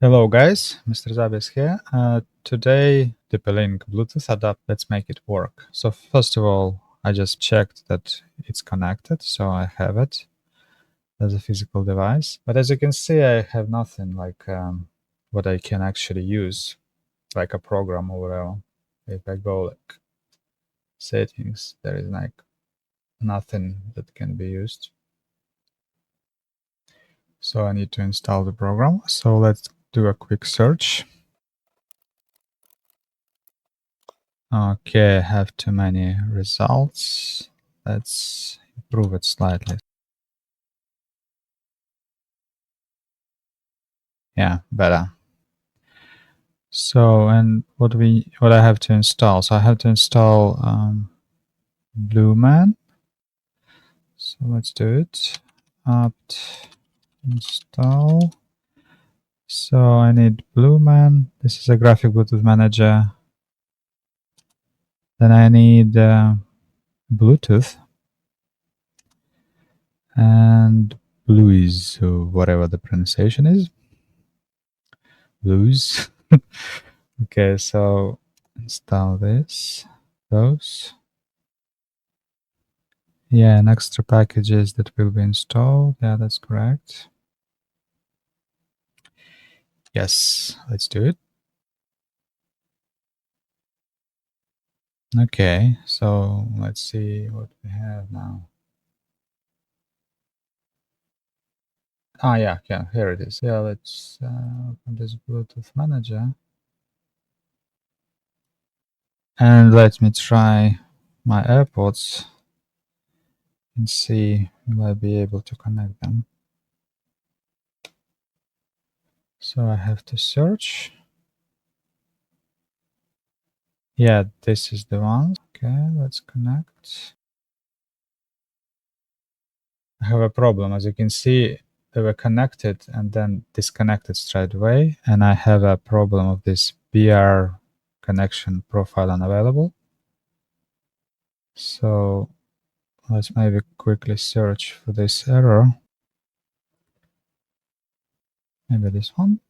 Hello guys, Mr. Zabis here. Today, TP-Link Bluetooth adapt, let's make it work. So first of all, I just checked that it's connected, so I have it as a physical device. But as you can see, I have nothing like what I can actually use, like a program or whatever. If I go like settings, there is like nothing that can be used. So I need to install the program. So let's do a quick search. Okay, I have too many results. Let's improve it slightly. Yeah, better. So, and what I have to install? So I have to install blueman. So let's do it. Apt install. So I need blueman. This is a graphic Bluetooth manager. Then I need Bluetooth and bluez, so whatever the pronunciation is. Bluez. Okay, so install those. Yeah, and extra packages that will be installed. Yeah, that's correct. Yes, let's do it. Okay, so let's see what we have now. Ah, yeah, here it is. Yeah, let's open this Bluetooth manager. And let me try my AirPods and see will I be able to connect them. So I have to search. Yeah, this is the one. Okay, let's connect. I have a problem. As you can see, they were connected and then disconnected straight away. And I have a problem of this br-connection-profile-unavailable. So let's maybe quickly search for this error. Maybe this one.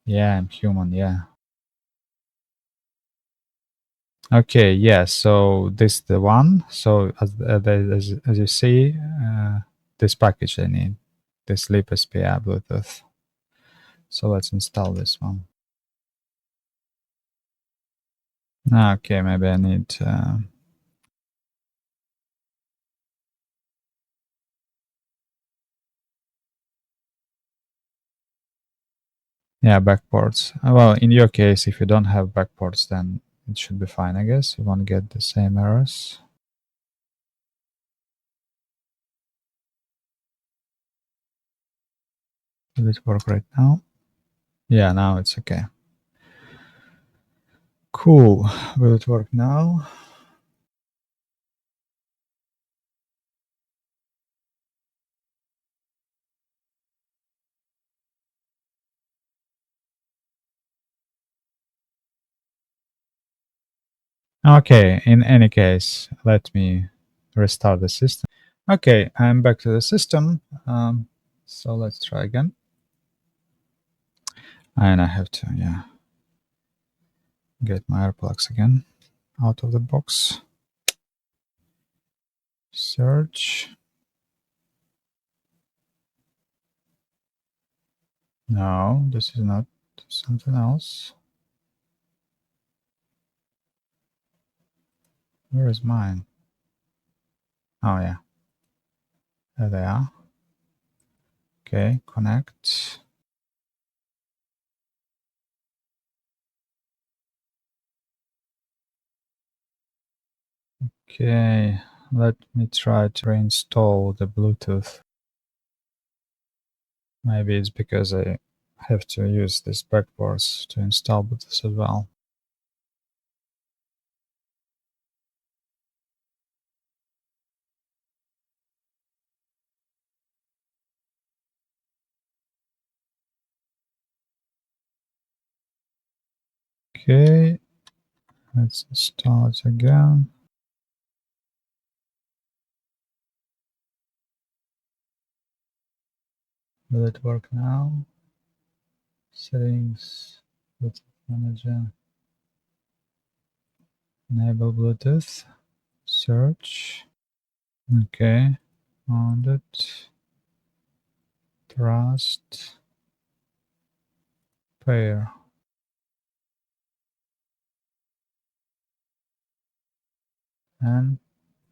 Yeah, I'm human, yeah. Okay, yeah, so this is the one. So as you see, this package I need, this libSPI Bluetooth. So let's install this one. Okay, maybe I need yeah, backports. Well, in your case, if you don't have backports, then it should be fine, I guess. You won't get the same errors. Will it work right now? Yeah, now it's okay. Cool. Will it work now? Okay, in any case, let me restart the system. Okay, I'm back to the system. So let's try again. And I have to, yeah, get my AirPlugs again out of the box. Search. No, this is not something else. Where is mine? Oh, yeah. There they are. Okay, connect. Okay, let me try to reinstall the Bluetooth. Maybe it's because I have to use this backports to install Bluetooth as well. Okay, let's install it again. Will it work now? Settings, Bluetooth manager, enable Bluetooth, search. Okay, found it. Trust, pair. And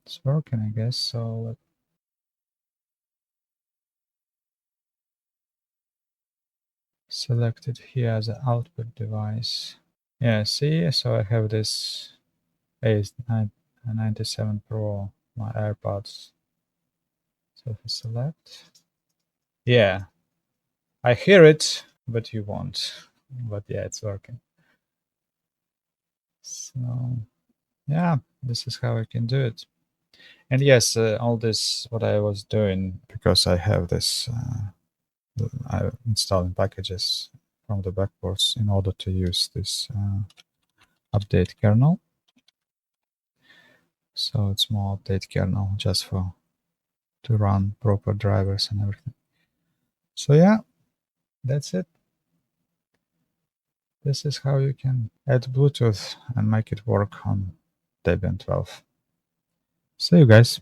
it's working, I guess. So let's select it here as an output device. Yeah, see, so I have this A97 Pro, my AirPods. So if I select, yeah, I hear it, but you won't. But yeah, it's working. So yeah, this is how I can do it. And yes, all this, what I was doing, because I have this, I'm installing packages from the backports in order to use this update kernel. So it's more update kernel just for to run proper drivers and everything. So yeah, that's it. This is how you can add Bluetooth and make it work on Debian 12. See you guys.